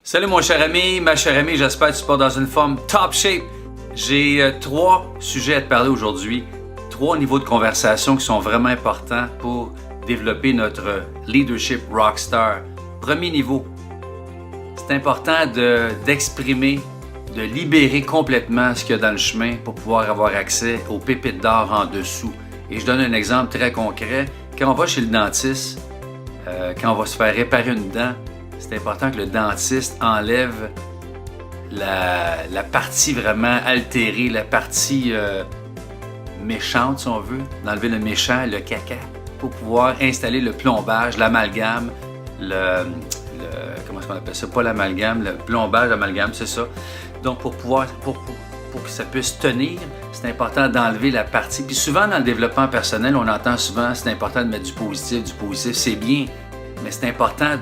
Salut mon cher ami, ma chère amie, j'espère que tu pars dans une forme top shape. J'ai 3 sujets à te parler aujourd'hui, 3 niveaux de conversation qui sont vraiment importants pour développer notre leadership rockstar. Premier niveau, c'est important d'exprimer, de libérer complètement ce qu'il y a dans le chemin pour pouvoir avoir accès aux pépites d'or en dessous. Et je donne un exemple très concret. Quand on va chez le dentiste, quand on va se faire réparer une dent, c'est important que le dentiste enlève la partie vraiment altérée, la partie méchante, si on veut, d'enlever le méchant, le caca, pour pouvoir installer le plombage, l'amalgame, comment est-ce qu'on appelle ça? Pas l'amalgame, le plombage, l'amalgame, c'est ça. Donc, pour que ça puisse tenir, c'est important d'enlever la partie. Puis souvent, dans le développement personnel, on entend souvent, c'est important de mettre du positif, c'est bien, mais c'est important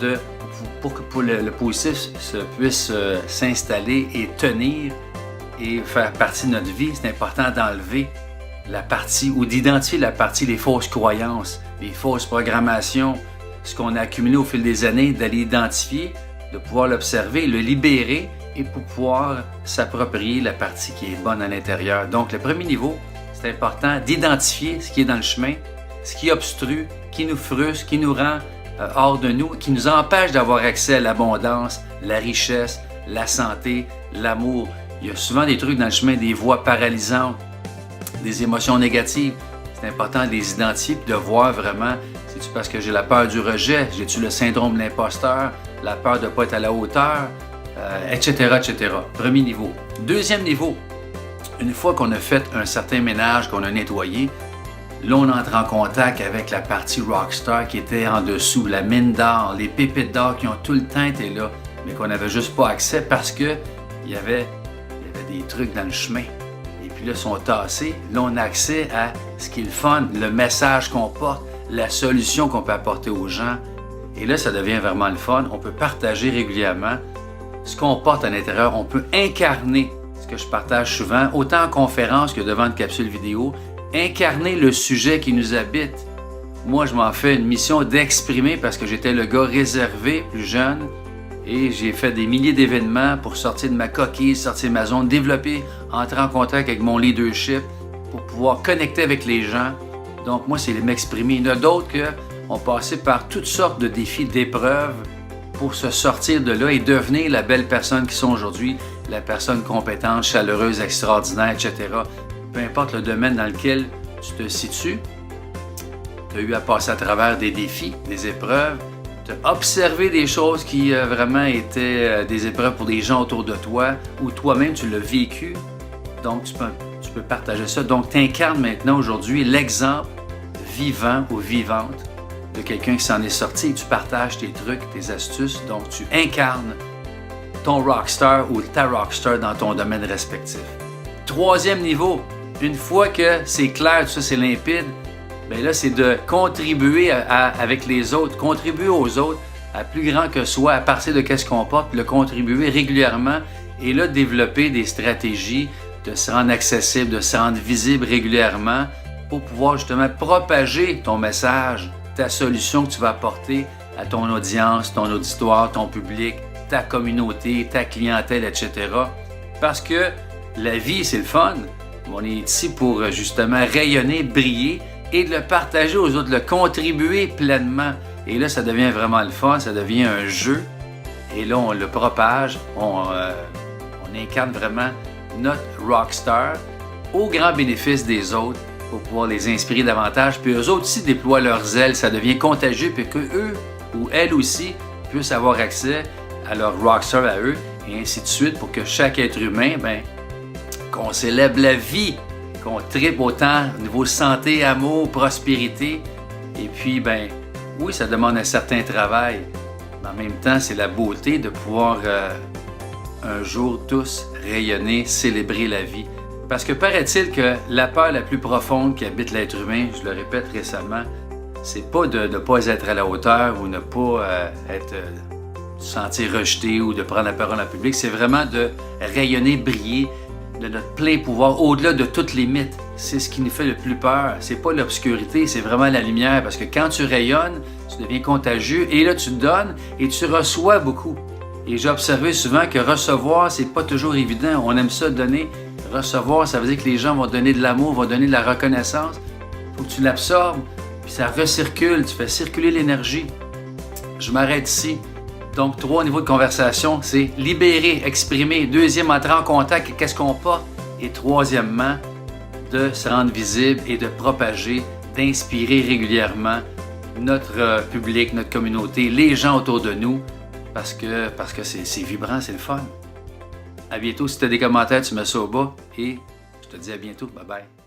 pour que le positif puisse s'installer et tenir et faire partie de notre vie, c'est important d'enlever la partie ou d'identifier la partie, les fausses croyances, les fausses programmations, ce qu'on a accumulé au fil des années, d'aller identifier, de pouvoir l'observer, le libérer et pour pouvoir s'approprier la partie qui est bonne à l'intérieur. Donc, le premier niveau, c'est important d'identifier ce qui est dans le chemin, ce qui obstrue, qui nous frustre, qui nous rend hors de nous, qui nous empêche d'avoir accès à l'abondance, la richesse, la santé, l'amour. Il y a souvent des trucs dans le chemin, des voies paralysantes, des émotions négatives. C'est important de les identifier et de voir vraiment, c'est-tu parce que j'ai la peur du rejet, j'ai-tu le syndrome de l'imposteur, la peur de ne pas être à la hauteur, etc., etc. Premier niveau. Deuxième niveau, une fois qu'on a fait un certain ménage, qu'on a nettoyé, là, on entre en contact avec la partie rockstar qui était en dessous, la mine d'or, les pépites d'or qui ont tout le temps été là, mais qu'on n'avait juste pas accès parce qu'il y avait des trucs dans le chemin. Et puis là, ils sont tassés. Là, on a accès à ce qui est le fun, le message qu'on porte, la solution qu'on peut apporter aux gens. Et là, ça devient vraiment le fun. On peut partager régulièrement ce qu'on porte à l'intérieur. On peut incarner ce que je partage souvent, autant en conférence que devant une capsule vidéo. Incarner le sujet qui nous habite. Moi, je m'en fais une mission d'exprimer parce que j'étais le gars réservé, plus jeune, et j'ai fait des milliers d'événements pour sortir de ma coquille, sortir de ma zone, développer, entrer en contact avec mon leadership pour pouvoir connecter avec les gens. Donc, moi, c'est m'exprimer. Il y en a d'autres qui ont passé par toutes sortes de défis, d'épreuves pour se sortir de là et devenir la belle personne qu'ils sont aujourd'hui, la personne compétente, chaleureuse, extraordinaire, etc. Peu importe le domaine dans lequel tu te situes, tu as eu à passer à travers des défis, des épreuves, tu as observé des choses qui vraiment étaient des épreuves pour des gens autour de toi ou toi-même tu l'as vécu, donc tu peux partager ça. Donc tu incarnes maintenant aujourd'hui l'exemple vivant ou vivante de quelqu'un qui s'en est sorti et tu partages tes trucs, tes astuces, donc tu incarnes ton rockstar ou ta rockstar dans ton domaine respectif. Troisième niveau, une fois que c'est clair, tout ça c'est limpide, bien là c'est de contribuer avec les autres, contribuer aux autres à plus grand que soi, à partir de qu'est-ce qu'on porte, le contribuer régulièrement et là développer des stratégies de se rendre accessible, de se rendre visible régulièrement pour pouvoir justement propager ton message, ta solution que tu vas apporter à ton audience, ton auditoire, ton public, ta communauté, ta clientèle, etc. Parce que la vie, c'est le fun. On est ici pour justement rayonner, briller et de le partager aux autres, de le contribuer pleinement. Et là, ça devient vraiment le fun, ça devient un jeu. Et là, on le propage, on incarne vraiment notre rockstar au grand bénéfice des autres pour pouvoir les inspirer davantage. Puis eux autres aussi déploient leurs ailes, ça devient contagieux, puis qu'eux ou elles aussi puissent avoir accès à leur rockstar à eux, et ainsi de suite, pour que chaque être humain, qu'on célèbre la vie, qu'on tripe autant au niveau santé, amour, prospérité. Et puis, oui, ça demande un certain travail, mais en même temps, c'est la beauté de pouvoir un jour tous rayonner, célébrer la vie. Parce que paraît-il que la peur la plus profonde qui habite l'être humain, je le répète récemment, c'est pas de ne pas être à la hauteur ou ne pas se sentir rejeté ou de prendre la parole en public, c'est vraiment de rayonner, briller, de notre plein pouvoir, au-delà de toutes les mythes. C'est ce qui nous fait le plus peur. C'est pas l'obscurité, c'est vraiment la lumière. Parce que quand tu rayonnes, tu deviens contagieux et là, tu donnes et tu reçois beaucoup. Et j'ai observé souvent que recevoir, c'est pas toujours évident. On aime ça donner. Recevoir, ça veut dire que les gens vont donner de l'amour, vont donner de la reconnaissance. Il faut que tu l'absorbes, puis ça recircule, tu fais circuler l'énergie. Je m'arrête ici. Donc, 3 niveaux de conversation, c'est libérer, exprimer. 2e, entrer en contact, qu'est-ce qu'on porte. Et 3e, de se rendre visible et de propager, d'inspirer régulièrement notre public, notre communauté, les gens autour de nous, parce que c'est vibrant, c'est le fun. À bientôt. Si tu as des commentaires, tu mets ça au bas et je te dis à bientôt. Bye bye.